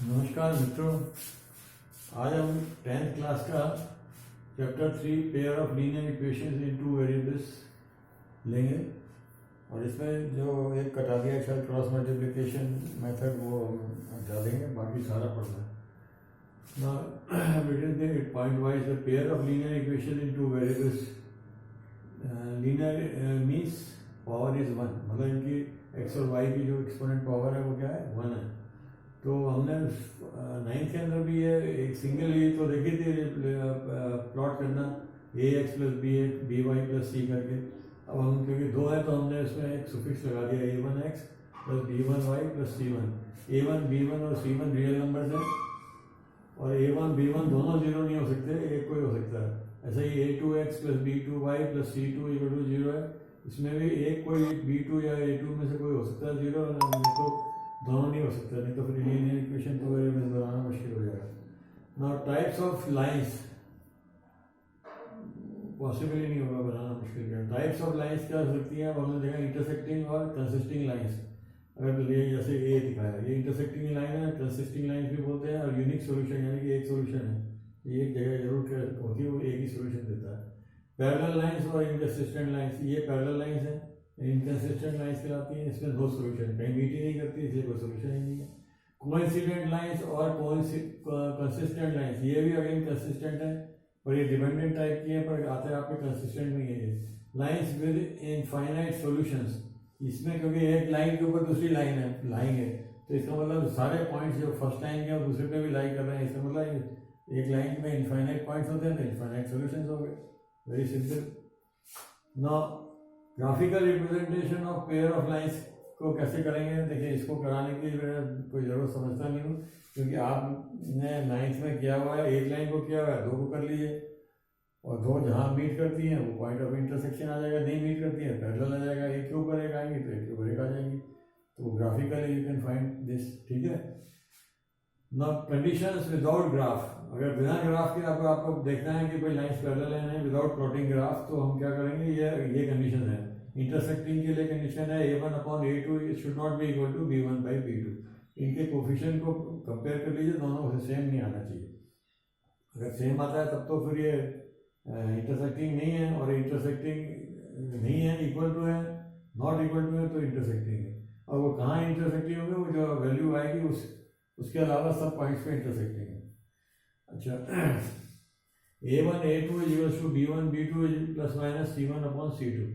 नमस्कार मित्रों, आज हम 10th क्लास का chapter 3 pair of linear equations in two variables लेंगे और इसमें जो एक कटा दिया है क्रॉस मल्टीप्लिकेशन मेथड वो हम डालेंगे, बाकी सारा पढ़ना है ना। Point wise the pair of linear equation in two variables, linear means power is 1, मतलब इनकी एक्स और वाई की जो एक्सपोनेंट पावर है वो क्या है, 1 है। तो हमने 9th के अंदर भी ये एक सिंगल ये तो देखी थी प्लॉट करना a x plus b y plus c करके। अब हम क्योंकि 2 है तो हमने उसमें एक सुफिक्स लगा दिया a1 x plus b1 y plus c1। a1 b1 और c1 रियल नंबर्स हैं और a1 b1 दोनों जीरो नहीं हो सकते, एक कोई हो सकता है। ऐसा ही a2 x plus b2 y plus c2 equal to 0 है, इसमें भी एक कोई b2 या a2 में से कोई हो सकता है जीरो, नहीं तो दोनों नहीं हो सकता, नहीं तो फिर लीनियर इक्वेशन तो वेरिएबल्स बनाना मुश्किल हो जाएगा। Now types of lines possible ही नहीं होगा बनाना, मुश्किल क्या। टाइप्स ऑफ लाइंस क्या हो सकती हैं, हमने देखा इंटरसेक्टिंग और कंसिस्टिंग लाइंस। अगर ये जैसे ए दिखाया, ये इंटरसेक्टिंग लाइन है, कंसिस्टिंग लाइंस भी बोलते हैं, और यूनिक सोल्यूशन यानी कि एक सोल्यूशन है, ये एक जगह जरूर होती है, वो एक ही सोल्यूशन देता है। पैरेलल लाइंस और इनकंसिस्टेंट लाइंस, ये पैरेलल लाइंस है, इनकंसिस्टेंट लाइंस कहलाती हैं, इसमें 2 सोल्यूशन, कहीं मीट ही नहीं करती इसलिए कोई सोल्यूशन ही नहीं है। कोइंसिडेंट लाइंस और कंसिस्टेंट लाइंस, ये भी अगेन कंसिस्टेंट है और ये डिपेंडेंट टाइप की है, पर आते हैं आपके कंसिस्टेंट नहीं है ये। लाइंस विद इनफाइनाइट सॉल्यूशंस, इसमें क्योंकि एक लाइन के ऊपर दूसरी लाइन है तो इसका मतलब सारे पॉइंट्स जो फर्स्ट लाइन के और दूसरे पे भी लाई कर रहे हैं, इसका मतलब एक लाइन में इनफाइनाइट पॉइंट्स होते हैं तो इनफाइनाइट सॉल्यूशंस हो गए, very simple. Now graphical representation of pair of lines को कैसे करेंगे, देखिए इसको कराने की कोई ज़रूरत समझता नहीं हूँ, क्योंकि आपने 9th में किया हुआ है, एक लाइन को किया हुआ है, 2 को कर लीजिए, और 2 जहाँ मीट करती हैं वो पॉइंट ऑफ इंटरसेक्शन आ जाएगा, नहीं मीट करती है पैरेलल आ जाएगा, एक के ऊपर एक आएंगी तो एक के ऊपर एक आ जाएंगी, तो graphically you can find this, ठीक है ना। कंडीशंस विदाउट ग्राफ, अगर बिना ग्राफ के आपको देखना है कि कोई लाइन्स पैरेलल है नहीं विदाउट प्लॉटिंग ग्राफ, तो हम क्या करेंगे, ये कंडीशन है। इंटरसेक्टिंग के लिए कंडीशन है a1 upon a2 should not be equal to b1 by b2। इनके कोफिशिएंट को कंपेयर कर लीजिए, दोनों से सेम नहीं आना चाहिए। अगर सेम आता है तब तो फिर ये इंटरसेक्टिंग नहीं है, और इंटरसेक्टिंग नहीं है इक्वल टू है, नॉट इक्वल टू है तो इंटरसेक्टिंग है। और वो कहाँ इंटरसेक्टिंग होंगे, वो जो वैल्यू आएगी उसके अलावा सब पॉइंट्स पे इंटरसेक्टिंग है। अच्छा, a1 a2 equals to b1 b2 plus minus c1 upon c2,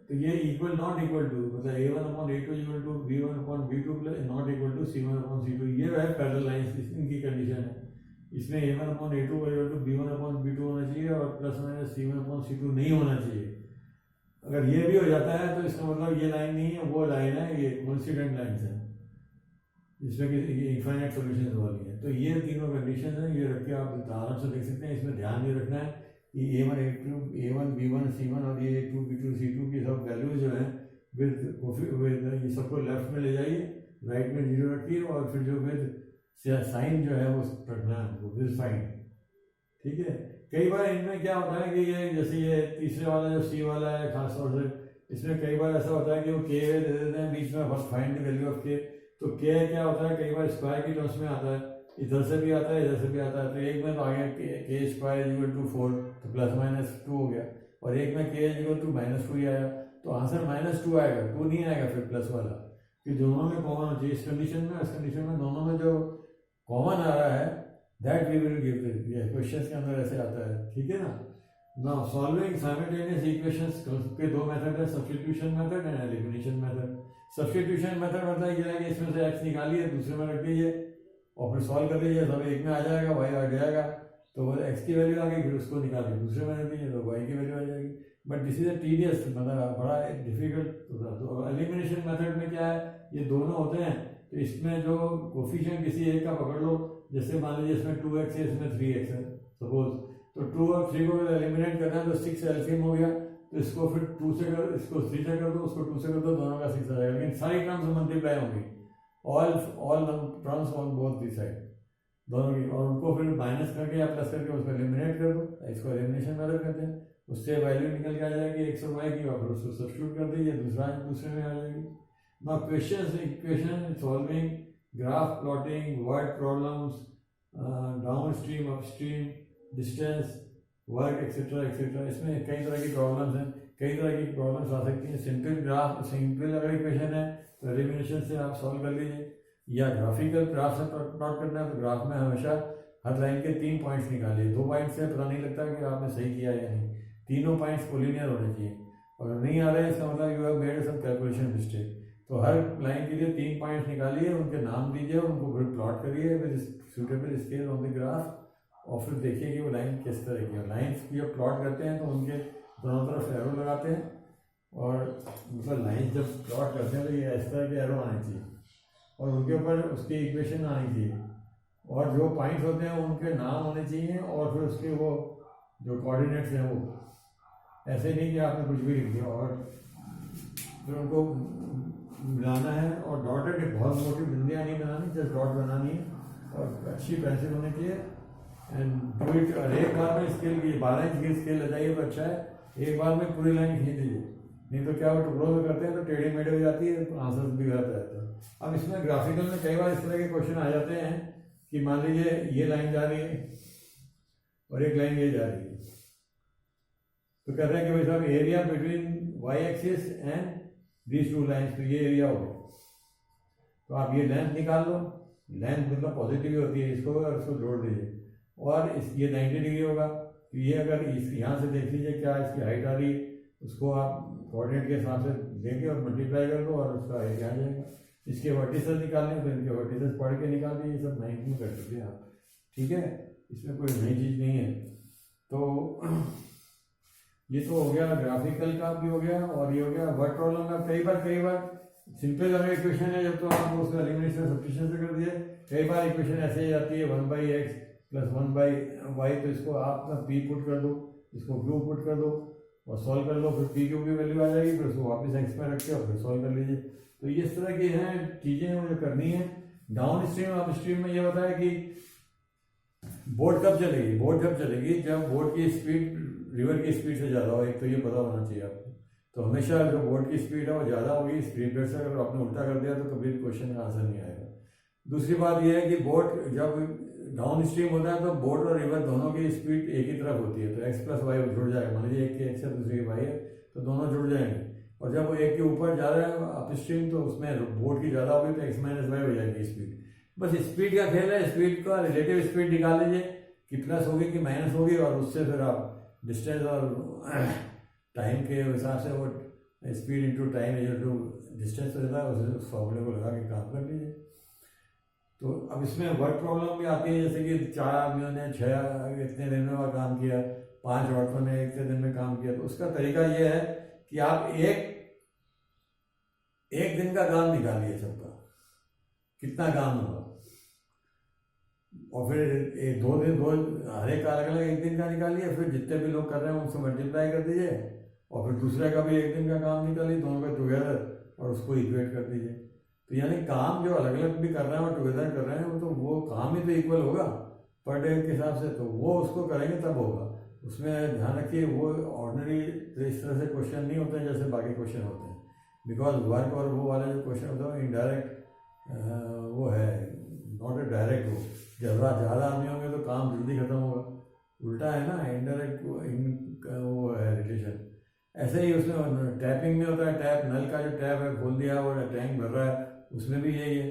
तो ये इक्वल नॉट इक्वल टू, मतलब a1 upon a2 equal to b1 upon b2 plus not equal to c1 upon c2, ये है parallel lines, इनकी condition है। इसमें a1 upon a2 equal to b1 upon b2 होना चाहिए और plus minus c1 upon c2 नहीं होना चाहिए। अगर ये भी हो जाता है तो इसका मतलब ये लाइन नहीं है, वो लाइन है, ये कोइंसिडेंट लाइंस है, जिसमें कि इनफाइनाइट सॉल्यूशंस वाली है। तो ये तीनों कंडीशन है, ये रख के आप आराम से देख सकते हैं। इसमें ध्यान नहीं रखना है कि a1 b1 c1 और ये a2 b2 c2 की सब वैल्यूज जो है विद ये सबको लेफ्ट में ले जाइए, राइट में 0 रखिए, और फिर जो विद साइन जो है वो रखना है, वो विद साइन, ठीक है। कई बार इनमें क्या होता है कि ये जैसे ये तीसरे वाला जो सी वाला है खासतौर से, इसमें कई बार ऐसा होता है कि वो के दे देते हैं बीच में, first find the value of के, तो के क्या होता है, कई बार स्क्वायर की टर्म्स में आता है, इधर से भी आता है इधर से भी आता है। तो एक में तो आगे के स्क्वायर इक्वल टू 4 तो प्लस माइनस 2 हो गया, और एक में के इक्वल टू -2 ही आया, तो आंसर -2 आएगा, 2 नहीं आएगा फिर प्लस वाला, कि दोनों में कॉमन होती है। इस कंडीशन में, इस कंडीशन में दोनों में जो कॉमन आ रहा है that we will give this, ये क्वेश्चंस के अंदर ऐसे आता है, ठीक है ना। नाउ सॉल्विंग साइमल्टेनियस इक्वेशंस के 2 मेथड है, substitution method and elimination method. Substitution method मतलब ये है कि इसमें से x निकालिए, दूसरे में रख दीजिए और फिर सॉल्व कर लीजिए, सब एक में आ जाएगा, y आ जाएगा, तो वो x की वैल्यू आ गई, फिर उसको निकालिए दूसरे में रख दीजिए तो y की वैल्यू आ जाएगी। But this is a tedious, मतलब बड़ा डिफिकल्ट होता है। तो एलिमिनेशन मेथड में क्या है, ये दोनों होते हैं, तो इसमें जो कोफिशिएंट किसी एक का पकड़ लो, जैसे मान लीजिए इसमें 2x है, इसमें 3x है सपोज, तो 2 और 3 को एलिमिनेट करना है तो 6 एलसीएम हो गया, तो इसको फिर 2 से कर, इसको 3 से कर दो, उसको 2 से कर दो, दोनों का 6 आ जाएगा, लेकिन सारी टर्म्स मल्टीप्लाई होंगी, all terms on both the side, दोनों की, और उनको फिर माइनस करके या प्लस करके उसको एलिमिनेट कर दो, इसको एलिमिनेशन मेथड कहते हैं। उससे वैल्यू निकल के आ जाएगी x और y की, और फिर उसको सब्स्टिट्यूट कर दीजिए, दूसरे में आ जाएगी। Now question solving graph plotting, word problems, down stream, up stream, distance, work etcetera etcetera. इसमें कई तरह की प्रॉब्लम्स हैं, कई तरह की प्रॉब्लम्स आ सकती हैं। सिंपल ग्राफ, सिंपल अगर इक्वेशन है तो एलिमिनेशन से आप सॉल्व कर लीजिए, या ग्राफिकल ग्राफ से प्लॉट करना है तो ग्राफ में हमेशा हर लाइन के 3 पॉइंट्स निकालिए। 2 पॉइंट से पता नहीं लगता कि आपने सही किया या नहीं, तीनों पॉइंट्स कोलिनियर होने चाहिए। और नहीं आ रहे हैं इसका मतलब you have made some calculation mistake. तो हर लाइन के लिए 3 पॉइंट्स निकालिए, उनके नाम दीजिए, उनको फिर प्लॉट करिए with suitable scale on the graph, और फिर देखिए कि वो लाइन किस तरह की है। लाइन्स की जब प्लॉट करते हैं तो उनके दोनों तरफ एरो लगाते हैं, और मतलब लाइन जब प्लॉट करते हैं तो ये इस तरह के एरो आने चाहिए, और उनके ऊपर उसकी इक्वेशन आनी चाहिए, और जो पॉइंट्स होते हैं उनके नाम होने चाहिए, और फिर उसके वो जो कोऑर्डिनेट्स हैं वो ऐसे नहीं कि आपने कुछ भी लिख दिया, और फिर उनको मिलाना है। और डॉटेड, बहुत मोटी बिंदियाँ नहीं बनानी, जस्ट डॉट बनानी है, और अच्छी पेंसिल होनी चाहिए। एंड डू इट, और एक बार में स्केल की 12 इंच की स्केल लगाइए तो अच्छा है, एक बार में पूरी लाइन खींच दीजिए, नहीं तो क्या वो टुकड़ों में करते हैं तो टेढ़ी मेढ़ी हो जाती है, तो आंसर भी गलत रहता है। अब इसमें ग्राफिकल में कई बार इस तरह के क्वेश्चन आ जाते हैं कि मान लीजिए ये लाइन जा रही है और एक लाइन ये जा रही है, तो कहते हैं कि भाई साहब area between y axis and these 2 lines, तो ये एरिया हो गया। तो आप ये लेंथ निकाल लो, लेंथ मतलब पॉजिटिव ही होती है, इसको और इसको जोड़ दीजिए, और ये 90 डिग्री होगा। तो ये अगर इस यहाँ से देख लीजिए क्या इसकी हाइट आ रही है, उसको आप कोऑर्डिनेट के हिसाब से देंगे और मल्टीप्लाई कर दो, और उसका एरिया आ जाएगा। इसके वर्टिसेस निकालने तो इनके वर्टिसेस पढ़ के निकाल दिए, ये सब 9th में कर सकते हैं आप, ठीक है, इसमें कोई नई चीज़ नहीं है। तो ये तो हो गया ग्राफिकल का भी हो गया, और ये हो गया वर्ड प्रॉब्लम का। कई बार सिंपल अगर इक्वेशन है जब, तो आप उसको एलिमिनेशन सब्स्टिट्यूशन से कर दिए। कई बार इक्वेशन ऐसे ही आती है 1/x + 1/y, तो इसको आप p पुट कर दो, इसको q पुट कर दो और सॉल्व कर लो, फिर p q की वैल्यू आ जाएगी, फिर उसको वापस x में रख के और फिर सॉल्व कर लीजिए। तो ये इस तरह की हैं चीज़ें मुझे करनी है। डाउन स्ट्रीम अप स्ट्रीम में ये होता है कि बोट कब चलेगी, बोट जब चलेगी जब बोट की स्पीड रिवर की स्पीड से ज़्यादा हो, एक तो ये पता होना चाहिए आपको। तो हमेशा जो बोट की स्पीड है वो ज़्यादा होगी, स्पीड ब्रेकर से अगर आपने उल्टा कर दिया तो कभी क्वेश्चन का आंसर नहीं आएगा। दूसरी बात यह है कि बोट जब डाउन स्ट्रीम होता है तो बोट और रिवर दोनों की स्पीड एक ही तरफ होती है, तो x + y जुड़ जाएगा। मान लीजिए एक की x है दूसरी की y है, तो दोनों जुड़ जाएंगे। और जब वो एक के ऊपर जा रहा है अप स्ट्रीम, तो उसमें बोट की ज़्यादा होगी तो x - y हो जाएगी स्पीड। बस स्पीड का खेल है, स्पीड का रिलेटिव स्पीड निकाल लीजिए कि प्लस होगी कि माइनस होगी, और उससे फिर आप डिस्टेंस और टाइम के हिसाब से वो speed into time to distance रहता है, उस फॉर्मूले को लगा के काम कर लीजिए। तो अब इसमें वर्ड प्रॉब्लम भी आती है, जैसे कि 4 आदमियों ने 6 इतने दिन में काम किया, 5 औरतों ने इतने दिन में काम किया। तो उसका तरीका ये है कि आप एक दिन का काम निकालिए सबका, कितना काम हुआ, और फिर 2 दिन, हर एक का अलग अलग एक दिन का निकालिए, फिर जितने भी लोग कर रहे हैं उनसे मल्टीप्लाई कर दीजिए, और फिर दूसरे का भी एक दिन का काम निकालिए, दोनों का टुगेदर, और उसको इक्वेट कर दीजिए। तो यानी काम जो अलग अलग भी कर रहे हैं और टुगेदर कर रहे हैं, वो तो वो काम ही तो इक्वल होगा पर डे के हिसाब से, तो वो उसको करेंगे तब होगा। उसमें ध्यान रखिए वो ऑर्डिनरी इस तरह से क्वेश्चन नहीं होते हैं जैसे बाकी क्वेश्चन होते हैं, बिकॉज वर्क और वो वाले जो क्वेश्चन होते हैं इनडायरेक्ट वो है, नॉट ए डायरेक्ट। वो ज़्यादा आदमी होंगे तो काम जल्दी खत्म होगा, उल्टा है ना, इनडायरेक्ट वो है रिलेशन। ऐसे ही उसमें टैपिंग में होता है, टैप नल का जो टैप है खोल दिया और टैंक भर रहा है, उसमें भी यही है,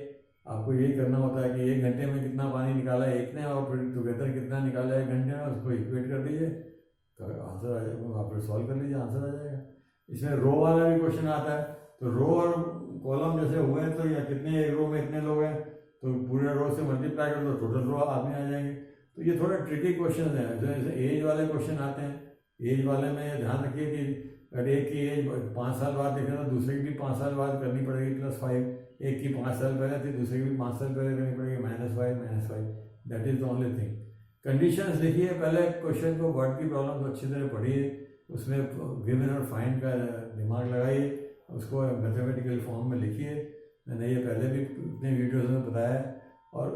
आपको यही करना होता है कि 1 घंटे में कितना पानी निकाला है एक ने, और फिर टुगेदर कितना निकाला है 1 घंटे में, उसको इक्वेट कर दीजिए तो आंसर आ जाएगा, आप फिर सॉल्व कर लीजिए, आंसर आ जाएगा। इसमें रो वाला भी क्वेश्चन आता है, तो रो और कॉलम जैसे हुए हैं तो या कितने रो में इतने लोग हैं तो पूरे रो से मल्टीप्लाई कर दो, टोटल रो आदमी आ जाएंगे। तो ये थोड़ा ट्रिकी क्वेश्चन है। जैसे एज वाले क्वेश्चन आते हैं, एज वाले में ध्यान रखिए कि अगर एक की एज 5 साल बाद देखें तो दूसरे की भी 5 साल बाद करनी पड़ेगी +5, एक की 5 साल पहले थी दूसरे की भी 5 साल पहले करनी पड़ेगी -5 that is the only thing. Conditions लिखिए पहले क्वेश्चन को, वर्ड की प्रॉब्लम को अच्छी तरह पढ़िए, उसमें गिवन और फाइंड का दिमाग लगाइए, उसको मैथमेटिकल फॉर्म में लिखिए। मैंने ये पहले भी अपने वीडियोज़ में बताया है। और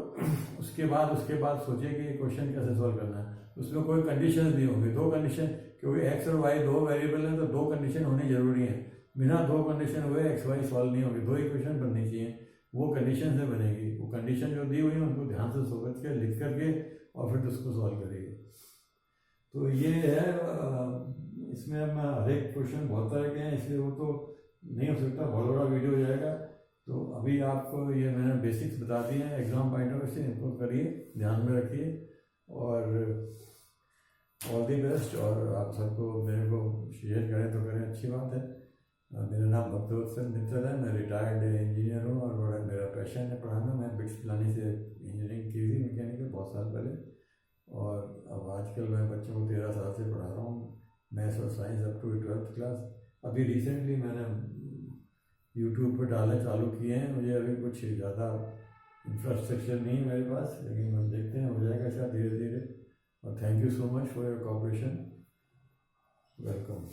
उसके बाद सोचिए कि ये क्वेश्चन कैसे सॉल्व करना है। उसमें कोई कंडीशन नहीं होंगी, 2 कंडीशन, क्योंकि x और y 2 वेरिएबल हैं तो 2 कंडीशन होनी जरूरी है। बिना 2 कंडीशन हुए x y सॉल्व नहीं होगी, 2 इक्वेशन बननी चाहिए, वो कंडीशन से बनेगी। वो कंडीशन जो दी हुई है उनको ध्यान से सोच के लिख करके और फिर उसको सॉल्व करिए। तो ये है, इसमें अब मैं हर एक क्वेश्चन बहुत तरह के हैं, इसलिए वो तो नहीं हो सकता, बहुत बड़ा वीडियो हो जाएगा। तो अभी आपको ये मैंने बेसिक्स बता दिए हैं एग्ज़ाम पॉइंट ऑफ व्यू से, इनको करिए, ध्यान में रखिए और ऑल दी बेस्ट। और आप सबको मेरे को शेयर करें तो करें, अच्छी बात है। मेरा नाम भक्तवत्सल मित्तल है, मैं रिटायर्ड इंजीनियर हूँ और बड़ा मेरा पैशन है पढ़ाना। मैं बिट्स पिलानी से इंजीनियरिंग की थी मैकेनिकल बहुत साल पहले, और अब आजकल मैं बच्चों को 13 साल से पढ़ा रहा हूँ, मैथ्स और science up to 12th class. अभी रिसेंटली मैंने यूट्यूब पर डालने चालू किए हैं, मुझे अभी कुछ ज़्यादा इंफ्रास्ट्रक्चर नहीं है मेरे पास, लेकिन हम देखते हैं, हो जाएगा शायद धीरे धीरे। और thank you so much for your cooperation, welcome.